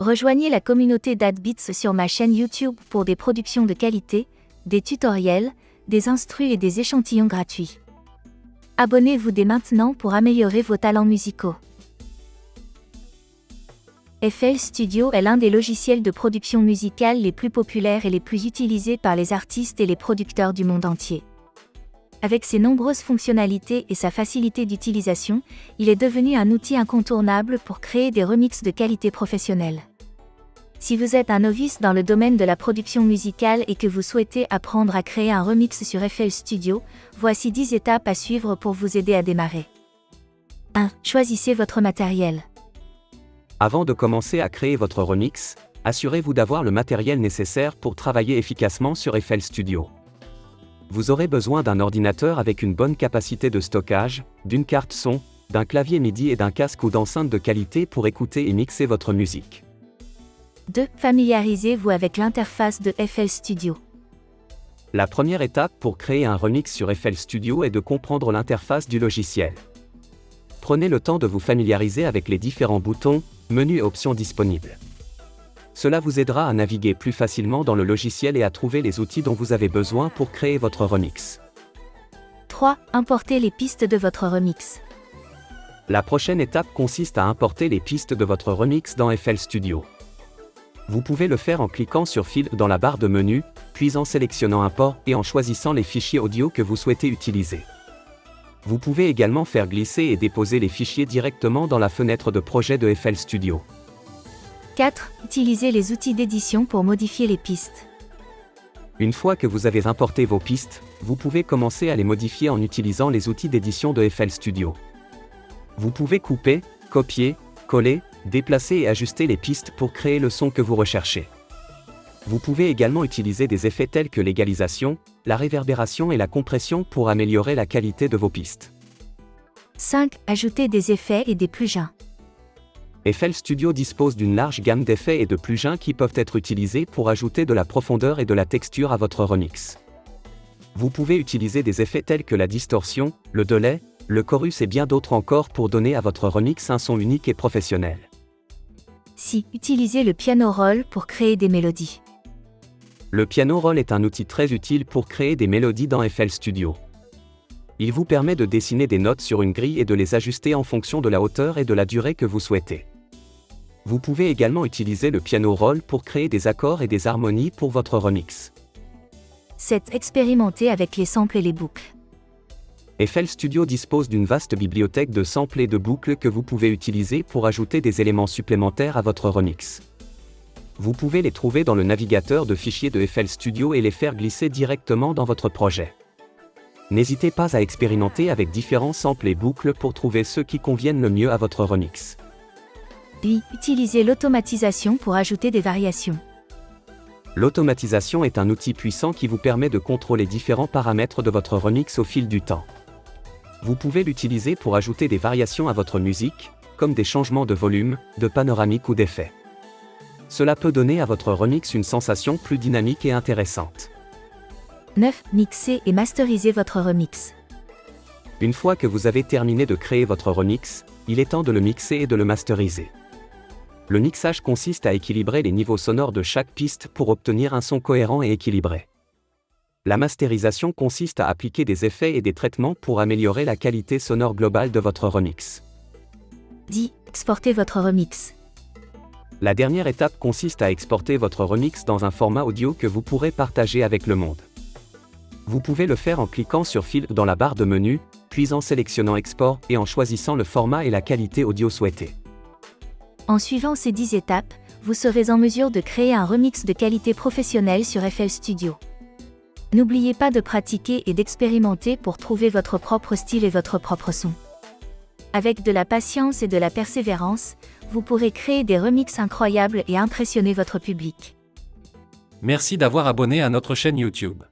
Rejoignez la communauté d'Adbeats sur ma chaîne YouTube pour des productions de qualité, des tutoriels, des instrus et des échantillons gratuits. Abonnez-vous dès maintenant pour améliorer vos talents musicaux. FL Studio est l'un des logiciels de production musicale les plus populaires et les plus utilisés par les artistes et les producteurs du monde entier. Avec ses nombreuses fonctionnalités et sa facilité d'utilisation, il est devenu un outil incontournable pour créer des remixes de qualité professionnelle. Si vous êtes un novice dans le domaine de la production musicale et que vous souhaitez apprendre à créer un remix sur FL Studio, voici 10 étapes à suivre pour vous aider à démarrer. 1. Choisissez votre matériel. Avant de commencer à créer votre remix, assurez-vous d'avoir le matériel nécessaire pour travailler efficacement sur FL Studio. Vous aurez besoin d'un ordinateur avec une bonne capacité de stockage, d'une carte son, d'un clavier MIDI et d'un casque ou d'enceinte de qualité pour écouter et mixer votre musique. 2. Familiarisez-vous avec l'interface de FL Studio. La première étape pour créer un remix sur FL Studio est de comprendre l'interface du logiciel. Prenez le temps de vous familiariser avec les différents boutons, menus et options disponibles. Cela vous aidera à naviguer plus facilement dans le logiciel et à trouver les outils dont vous avez besoin pour créer votre remix. 3. Importez les pistes de votre remix. La prochaine étape consiste à importer les pistes de votre remix dans FL Studio. Vous pouvez le faire en cliquant sur File dans la barre de menu, puis en sélectionnant Import et en choisissant les fichiers audio que vous souhaitez utiliser. Vous pouvez également faire glisser et déposer les fichiers directement dans la fenêtre de projet de FL Studio. 4. Utilisez les outils d'édition pour modifier les pistes. Une fois que vous avez importé vos pistes, vous pouvez commencer à les modifier en utilisant les outils d'édition de FL Studio. Vous pouvez couper, copier, coller, déplacer et ajuster les pistes pour créer le son que vous recherchez. Vous pouvez également utiliser des effets tels que l'égalisation, la réverbération et la compression pour améliorer la qualité de vos pistes. 5. Ajoutez des effets et des plugins. FL Studio dispose d'une large gamme d'effets et de plugins qui peuvent être utilisés pour ajouter de la profondeur et de la texture à votre remix. Vous pouvez utiliser des effets tels que la distorsion, le delay, le chorus et bien d'autres encore pour donner à votre remix un son unique et professionnel. 6. Utilisez le piano roll pour créer des mélodies. Le piano roll est un outil très utile pour créer des mélodies dans FL Studio. Il vous permet de dessiner des notes sur une grille et de les ajuster en fonction de la hauteur et de la durée que vous souhaitez. Vous pouvez également utiliser le piano roll pour créer des accords et des harmonies pour votre remix. 7. Expérimentez avec les samples et les boucles. FL Studio dispose d'une vaste bibliothèque de samples et de boucles que vous pouvez utiliser pour ajouter des éléments supplémentaires à votre remix. Vous pouvez les trouver dans le navigateur de fichiers de FL Studio et les faire glisser directement dans votre projet. N'hésitez pas à expérimenter avec différents samples et boucles pour trouver ceux qui conviennent le mieux à votre remix. 8. Utilisez l'automatisation pour ajouter des variations. L'automatisation est un outil puissant qui vous permet de contrôler différents paramètres de votre remix au fil du temps. Vous pouvez l'utiliser pour ajouter des variations à votre musique, comme des changements de volume, de panoramique ou d'effet. Cela peut donner à votre remix une sensation plus dynamique et intéressante. 9. Mixez et masterisez votre remix. Une fois que vous avez terminé de créer votre remix, il est temps de le mixer et de le masteriser. Le mixage consiste à équilibrer les niveaux sonores de chaque piste pour obtenir un son cohérent et équilibré. La masterisation consiste à appliquer des effets et des traitements pour améliorer la qualité sonore globale de votre remix. 10. Exportez votre remix. La dernière étape consiste à exporter votre remix dans un format audio que vous pourrez partager avec le monde. Vous pouvez le faire en cliquant sur File dans la barre de menu, puis en sélectionnant Export et en choisissant le format et la qualité audio souhaitée. En suivant ces 10 étapes, vous serez en mesure de créer un remix de qualité professionnelle sur FL Studio. N'oubliez pas de pratiquer et d'expérimenter pour trouver votre propre style et votre propre son. Avec de la patience et de la persévérance, vous pourrez créer des remixes incroyables et impressionner votre public. Merci d'avoir abonné à notre chaîne YouTube.